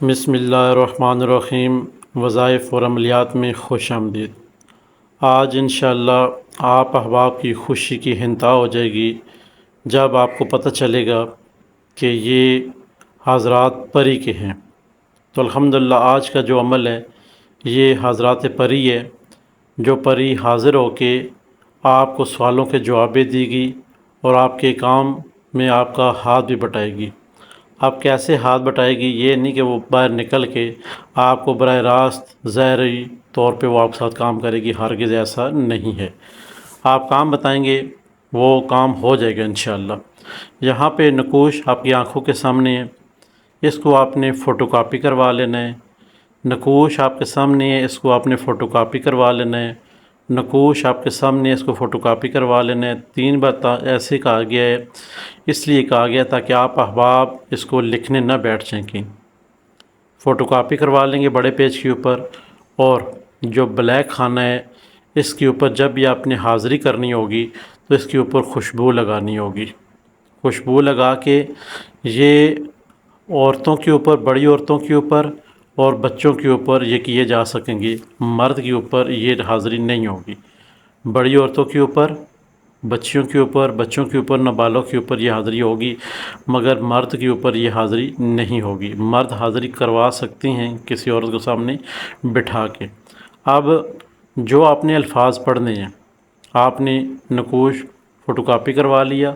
بسم اللہ الرحمن الرحیم۔ وظائف اور عملیات میں خوش آمدید۔ آج انشاءاللہ آپ احباب کی خوشی کی انتہا ہو جائے گی جب آپ کو پتہ چلے گا کہ یہ حضرات پری کے ہیں۔ تو الحمدللہ آج کا جو عمل ہے یہ حضرات پری ہے، جو پری حاضر ہو کے آپ کو سوالوں کے جوابیں دے گی اور آپ کے کام میں آپ کا ہاتھ بھی بٹائے گی۔ اب کیسے ہاتھ بٹائے گی؟ یہ نہیں کہ وہ باہر نکل کے آپ کو براہ راست ظاہری طور پہ وہ آپ کے ساتھ کام کرے گی، ہرگز ایسا نہیں ہے۔ آپ کام بتائیں گے وہ کام ہو جائے گا انشاءاللہ۔ یہاں پہ نقوش آپ کی آنکھوں کے سامنے ہے، اس کو آپ نے فوٹو کاپی کروا لینا ہے۔ نقوش آپ کے سامنے ہے، اس کو آپ نے فوٹو کاپی کروا لینا ہے۔ نقوش آپ کے سامنے اس کو فوٹو کاپی کروا لینا ہے۔ 3 بار ایسے کہا گیا ہے، اس لیے کہا گیا تاکہ آپ احباب اس کو لکھنے نہ بیٹھ جائیں کہ فوٹو کاپی کروا لیں گے بڑے پیج کے اوپر، اور جو بلیک خانہ ہے اس کے اوپر جب بھی آپ نے حاضری کرنی ہوگی تو اس کے اوپر خوشبو لگانی ہوگی۔ خوشبو لگا کے یہ عورتوں کے اوپر، بڑی عورتوں کے اوپر اور بچوں کے اوپر یہ کیے جا سکیں گے، مرد کے اوپر یہ حاضری نہیں ہوگی۔ بڑی عورتوں کے اوپر، بچوں کے اوپر، نابالغ کے اوپر یہ حاضری ہوگی، مگر مرد کے اوپر یہ حاضری نہیں ہوگی۔ مرد حاضری کروا سکتے ہیں کسی عورت کو سامنے بٹھا کے۔ اب جو آپ نے الفاظ پڑھنے ہیں، آپ نے نقوش فوٹو کاپی کروا لیا۔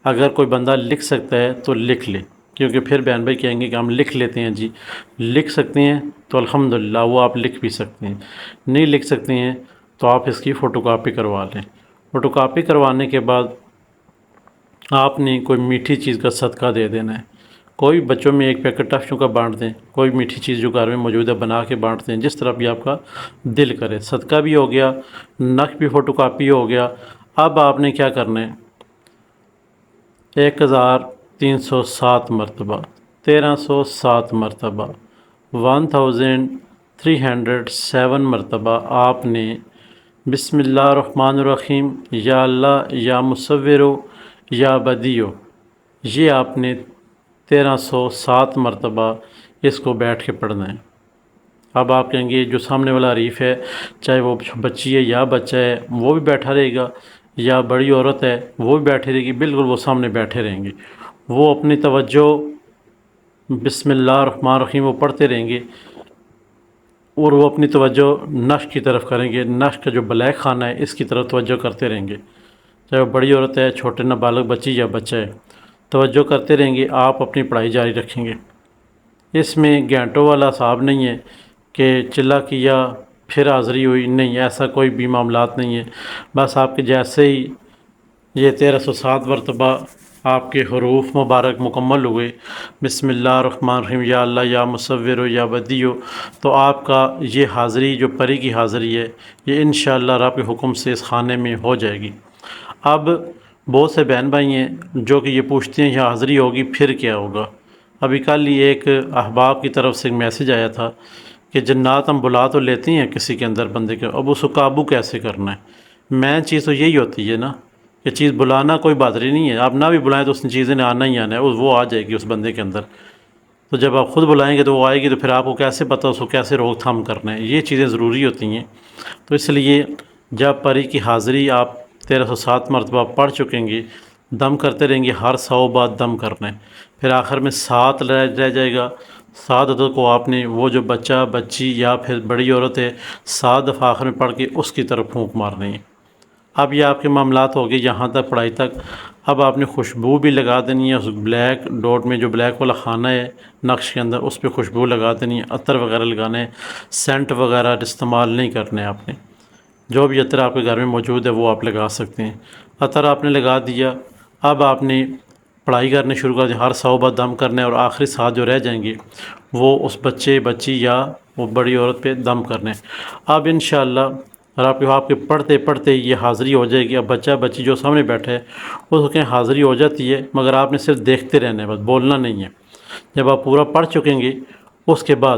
اگر کوئی بندہ لکھ سکتا ہے تو لکھ لے، کیونکہ پھر بہن بھائی کہیں گے کہ ہم لکھ لیتے ہیں۔ جی لکھ سکتے ہیں تو الحمدللہ وہ آپ لکھ بھی سکتے ہیں، نہیں لکھ سکتے ہیں تو آپ اس کی فوٹو کاپی کروا لیں۔ فوٹو کاپی کروانے کے بعد آپ نے کوئی میٹھی چیز کا صدقہ دے دینا ہے۔ کوئی بچوں میں ایک پیکٹ ٹفشوں کا بانٹ دیں، کوئی میٹھی چیز جو گھر میں موجود ہے بنا کے بانٹ دیں، جس طرح بھی آپ کا دل کرے۔ صدقہ بھی ہو گیا، نقش بھی فوٹو کاپی ہو گیا۔ اب آپ نے کیا کرنا ہے؟ 1307 مرتبہ، 1307 مرتبہ، 1307 مرتبہ آپ نے بسم اللہ الرحمن الرحیم، یا اللہ یا مصورو یا بدیو، یہ آپ نے 1307 مرتبہ اس کو بیٹھ کے پڑھنا ہے۔ اب آپ کہیں گے جو سامنے والا حریف ہے، چاہے وہ بچی ہے یا بچہ ہے، وہ بھی بیٹھا رہے گا، یا بڑی عورت ہے وہ بھی بیٹھی رہے گی، بالکل وہ سامنے بیٹھے رہیں گے۔ وہ اپنی توجہ بسم اللہ الرحمن الرحیم وہ پڑھتے رہیں گے، اور وہ اپنی توجہ نقش کی طرف کریں گے۔ نقش کا جو بلیک خانہ ہے اس کی طرف توجہ کرتے رہیں گے، چاہے وہ بڑی عورت ہے، چھوٹے نابالغ بچی یا بچہ ہے، توجہ کرتے رہیں گے۔ آپ اپنی پڑھائی جاری رکھیں گے۔ اس میں گھنٹوں والا حساب نہیں ہے کہ چلا کیا پھر حاضری ہوئی، نہیں، ایسا کوئی بھی معاملات نہیں ہے۔ بس آپ کے جیسے ہی یہ 1307 مرتبہ آپ کے حروف مبارک مکمل ہوئے، بسم اللہ الرحمن الرحیم، یا اللہ یا مصور یا بدیو، تو آپ کا یہ حاضری جو پری کی حاضری ہے یہ انشاءاللہ رب کے حکم سے اس خانے میں ہو جائے گی۔ اب بہت سے بہن بھائی ہیں جو کہ یہ پوچھتے ہیں یہ حاضری ہوگی پھر کیا ہوگا؟ ابھی کل ہی ایک احباب کی طرف سے ایک میسیج آیا تھا کہ جنات ہم بلا تو لیتے ہیں کسی کے اندر بندے کے، اب اس کو قابو کیسے کرنا ہے؟ مین چیز تو یہی ہوتی ہے نا، یہ چیز بلانا کوئی بہادری نہیں ہے۔ آپ نہ بھی بلائیں تو اس چیزیں نے آنا ہی آنا ہے، وہ آ جائے گی اس بندے کے اندر۔ تو جب آپ خود بلائیں گے تو وہ آئے گی، تو پھر آپ کو کیسے پتہ اس کو کیسے روک تھام کرنا ہے؟ یہ چیزیں ضروری ہوتی ہیں۔ تو اس لیے جب پری کی حاضری آپ 1307 مرتبہ پڑھ چکیں گے، دم کرتے رہیں گے، ہر 100 بعد دم کرنا ہے، پھر آخر میں 7 رہ جائے گا۔ 7 عدد کو آپ نے وہ جو بچہ بچی یا پھر بڑی عورت ہے 7 دفعہ آخر میں پڑھ کے اس کی طرف پھونک مارنی ہے۔ اب یہ آپ کے معاملات ہو گئے یہاں تک پڑھائی تک۔ اب آپ نے خوشبو بھی لگا دینی ہے، اس بلیک ڈاٹ میں جو بلیک والا خانہ ہے نقش کے اندر اس پہ خوشبو لگا دینی ہے، عطر وغیرہ لگانے ہیں، سینٹ وغیرہ استعمال نہیں کرنے آپ نے۔ جو بھی عطر آپ کے گھر میں موجود ہے وہ آپ لگا سکتے ہیں۔ عطر آپ نے لگا دیا، اب آپ نے پڑھائی کرنے شروع کر دی، ہر 100 بعد دم کرنا ہے، اور آخری 7 جو رہ جائیں گے وہ اس بچے بچی یا وہ بڑی عورت پہ دم کرنے۔ اب انشاءاللہ اور آپ کے پڑھتے پڑھتے یہ حاضری ہو جائے گی۔ اب بچہ بچی جو سامنے بیٹھے اس کے حاضری ہو جاتی ہے، مگر آپ نے صرف دیکھتے رہنا ہے، بس بولنا نہیں ہے۔ جب آپ پورا پڑھ چکیں گے اس کے بعد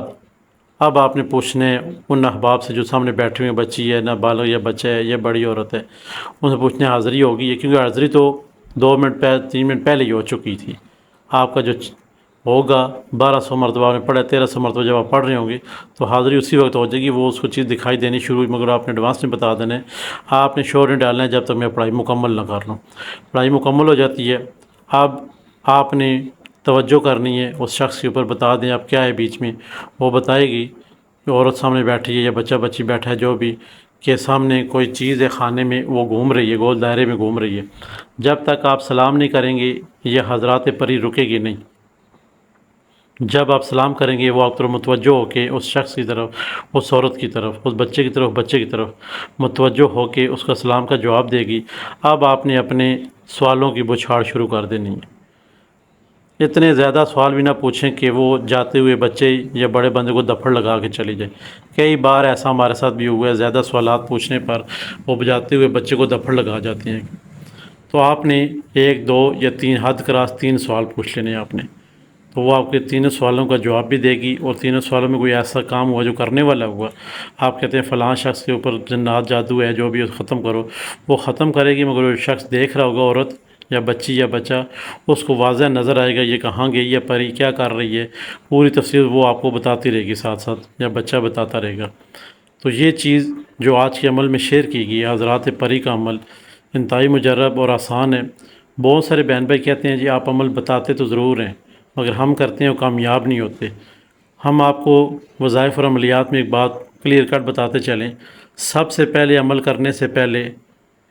اب آپ نے پوچھنا ہے ان احباب سے جو سامنے بیٹھے ہوئے بچی ہے، نابالغ یا بچہ ہے یا بڑی عورت ہے، ان سے پوچھنا ہے حاضری ہوگی ہے، کیونکہ حاضری تو 2 منٹ پہلے 3 منٹ پہلے ہی ہو چکی تھی۔ آپ کا جو ہوگا 1200 مرتبہ میں پڑھا 1300 مرتبہ جب آپ پڑھ رہے ہوں گے تو حاضری اسی وقت ہو جائے گی، وہ اس کو چیز دکھائی دینی شروع ہوئی، مگر آپ نے ایڈوانس میں بتا دینا ہے، آپ نے شور نہیں ڈالنا ہے جب تک میں پڑھائی مکمل نہ کر لوں۔ پڑھائی مکمل ہو جاتی ہے، اب آپ نے توجہ کرنی ہے اس شخص کے اوپر، بتا دیں آپ کیا ہے بیچ میں، وہ بتائے گی کہ عورت سامنے بیٹھی ہے یا بچہ بچی بیٹھا ہے جو بھی، کہ سامنے کوئی چیز ہے کھانے میں وہ گھوم رہی ہے، گول دائرے میں گھوم رہی ہے، جب تک آپ سلام نہیں کریں گے یہ حضرات پری رکے گی نہیں۔ جب آپ سلام کریں گے وہ آپ طرف متوجہ ہو کے اس شخص کی طرف، اس عورت کی طرف، اس بچے کی طرف، بچے کی طرف متوجہ ہو کے اس کا سلام کا جواب دے گی۔ اب آپ نے اپنے سوالوں کی بچھاڑ شروع کر دینی ہے، اتنے زیادہ سوال بھی نہ پوچھیں کہ وہ جاتے ہوئے بچے یا بڑے بندے کو دفڑ لگا کے چلی جائے۔ کئی بار ایسا ہمارے ساتھ بھی ہوا ہے، زیادہ سوالات پوچھنے پر وہ جاتے ہوئے بچے کو دفڑ لگا جاتے ہیں۔ تو آپ نے 1 2 یا 3 حد کراس 3 سوال پوچھ لینے آپ نے، تو وہ آپ کے تینوں سوالوں کا جواب بھی دے گی، اور تینوں سوالوں میں کوئی ایسا کام ہوا جو کرنے والا ہوا، آپ کہتے ہیں فلاں شخص کے اوپر جنات جادو ہے جو بھی ختم کرو، وہ ختم کرے گی، مگر وہ شخص دیکھ رہا ہوگا، عورت یا بچی یا بچہ، اس کو واضح نظر آئے گا یہ کہاں گئی ہے، پری کیا کر رہی ہے، پوری تفصیل وہ آپ کو بتاتی رہے گی ساتھ ساتھ، یا بچہ بتاتا رہے گا۔ تو یہ چیز جو آج کے عمل میں شیئر کی گئی ہے، حضرات پری کا عمل انتہائی مجرب اور آسان ہے۔ بہت سارے بہن بھائی کہتے ہیں جی آپ عمل بتاتے تو ضرور ہیں، مگر ہم کرتے ہیں وہ کامیاب نہیں ہوتے۔ ہم آپ کو وظائف اور عملیات میں ایک بات کلیئر کٹ بتاتے چلیں، سب سے پہلے عمل کرنے سے پہلے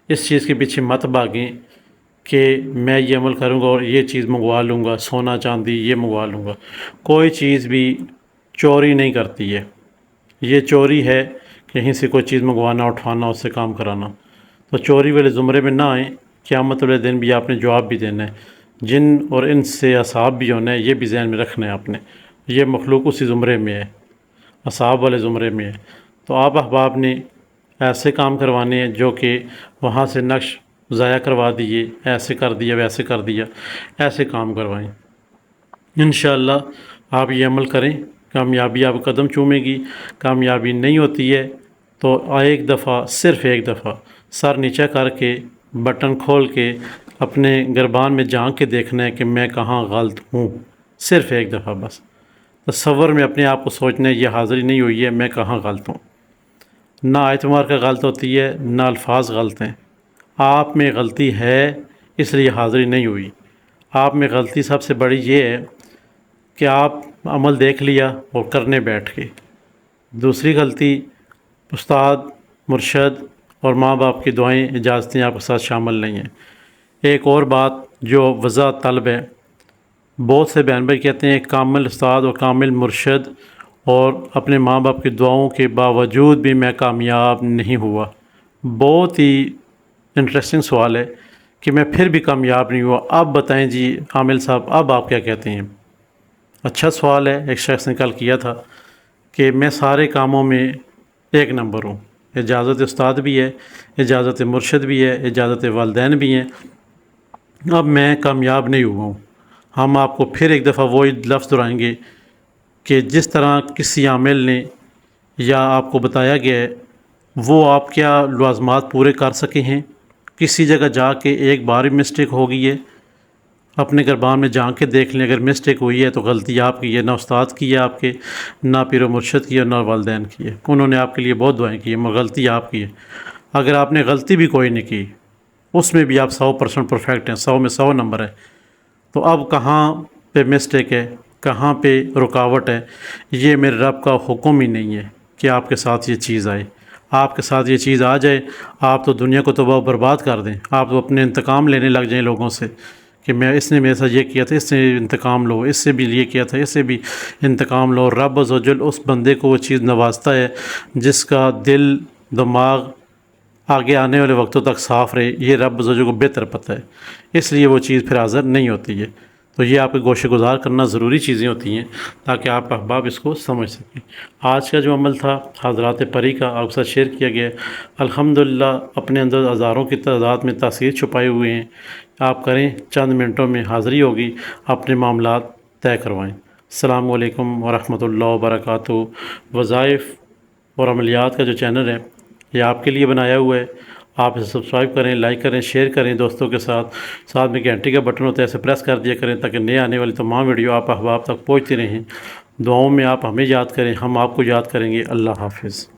اس چیز کے پیچھے مت بھاگیں کہ میں یہ عمل کروں گا اور یہ چیز منگوا لوں گا، سونا چاندی یہ منگوا لوں گا۔ کوئی چیز بھی چوری نہیں کرتی ہے، یہ چوری ہے کہیں سے کوئی چیز منگوانا، اٹھانا، اس سے کام کرانا۔ تو چوری والے زمرے میں نہ آئیں، قیامت والے دن بھی آپ نے جواب بھی دینا ہے، جن اور ان سے اصحاب بھی ہونا ہے، یہ بھی ذہن میں رکھنا ہے آپ نے، یہ مخلوق اسی زمرے میں ہے، اصحاب والے زمرے میں ہے۔ تو آپ احباب نے ایسے کام کروانے ہیں جو کہ وہاں سے نقش ضائع کروا دیے، ایسے کر دیا ویسے کر دیا، ایسے کام کروائیں۔ انشاءاللہ آپ یہ عمل کریں، کامیابی آپ قدم چومے گی۔ کامیابی نہیں ہوتی ہے تو ایک دفعہ، صرف ایک دفعہ سر نیچا کر کے بٹن کھول کے اپنے گربان میں جھانک کے دیکھنا ہے کہ میں کہاں غلط ہوں، صرف ایک دفعہ بس تصور میں اپنے آپ کو سوچنا ہے یہ حاضری نہیں ہوئی ہے، میں کہاں غلط ہوں۔ نہ اعتماد کا غلط ہوتی ہے، نہ الفاظ غلط ہیں، آپ میں غلطی ہے اس لیے حاضری نہیں ہوئی۔ آپ میں غلطی سب سے بڑی یہ ہے کہ آپ عمل دیکھ لیا اور کرنے بیٹھ گئے۔ دوسری غلطی، استاد، مرشد اور ماں باپ کی دعائیں اجازتیں آپ کے ساتھ شامل نہیں ہیں۔ ایک اور بات جو وضاحت طلب ہے، بہت سے بہن بھائی کہتے ہیں ایک کامل استاد اور کامل مرشد اور اپنے ماں باپ کی دعاؤں کے باوجود بھی میں کامیاب نہیں ہوا۔ بہت ہی انٹرسٹنگ سوال ہے کہ میں پھر بھی کامیاب نہیں ہوا، اب بتائیں جی عامل صاحب اب آپ کیا کہتے ہیں؟ اچھا سوال ہے، ایک شخص نے کل کیا تھا کہ میں سارے کاموں میں 1 نمبر ہوں، اجازت استاد بھی ہے، اجازت مرشد بھی ہے، اجازت والدین بھی ہیں، اب میں کامیاب نہیں ہوا ہوں۔ ہم آپ کو پھر ایک دفعہ وہی لفظ دہرائیں گے کہ جس طرح کسی عامل نے یا آپ کو بتایا گیا ہے وہ آپ کیا لوازمات پورے کر سکے ہیں؟ کسی جگہ جا کے ایک بار بھی مسٹیک ہو گئی ہے، اپنے گربان میں جھانک کے دیکھ لیں، اگر مسٹیک ہوئی ہے تو غلطی آپ کی ہے، نہ استاد کی ہے آپ کے، نہ پیر و مرشد کی ہے، نہ والدین کی ہے، انہوں نے آپ کے لیے بہت دعائیں کی ہیں، مگر غلطی آپ کی ہے۔ اگر آپ نے غلطی بھی کوئی نہیں کی، اس میں بھی آپ 100% پرفیکٹ ہیں، 100 میں 100 نمبر ہے، تو اب کہاں پہ مسٹیک ہے، کہاں پہ رکاوٹ ہے؟ یہ میرے رب کا حکم ہی نہیں ہے کہ آپ کے ساتھ یہ چیز آئے۔ آپ کے ساتھ یہ چیز آ جائے آپ تو دنیا کو تباہ و برباد کر دیں، آپ تو اپنے انتقام لینے لگ جائیں لوگوں سے کہ میں اس نے میرے ساتھ یہ کیا تھا، اس سے انتقام لو، اس سے بھی یہ کیا تھا، اس سے بھی انتقام لو۔ رب عز و جل اس بندے کو وہ چیز نوازتا ہے جس کا دل، دماغ آگے آنے والے وقتوں تک صاف رہے، یہ رب عز و جل کو بہتر پتہ ہے، اس لیے وہ چیز پھر حاضر نہیں ہوتی ہے۔ تو یہ آپ کے گوشے گزار کرنا ضروری چیزیں ہوتی ہیں تاکہ آپ احباب اس کو سمجھ سکیں۔ آج کا جو عمل تھا حضرات پری کا آپ کے ساتھ شیئر کیا گیا ہے، الحمدللہ اپنے اندر ہزاروں کی تعداد میں تاثیر چھپائے ہوئے ہیں، آپ کریں، چند منٹوں میں حاضری ہوگی، اپنے معاملات طے کروائیں۔ السلام علیکم ورحمۃ اللہ وبرکاتہ۔ وظائف اور عملیات کا جو چینل ہے یہ آپ کے لیے بنایا ہوا ہے، آپ اسے سبسکرائب کریں، لائک کریں، شیئر کریں دوستوں کے ساتھ میں گھنٹی کا بٹن ہوتا ہے اسے پریس کر دیا کریں تاکہ نئے آنے والی تمام ویڈیو آپ احباب تک پہنچتی رہیں۔ دعاؤں میں آپ ہمیں یاد کریں، ہم آپ کو یاد کریں گے۔ اللہ حافظ۔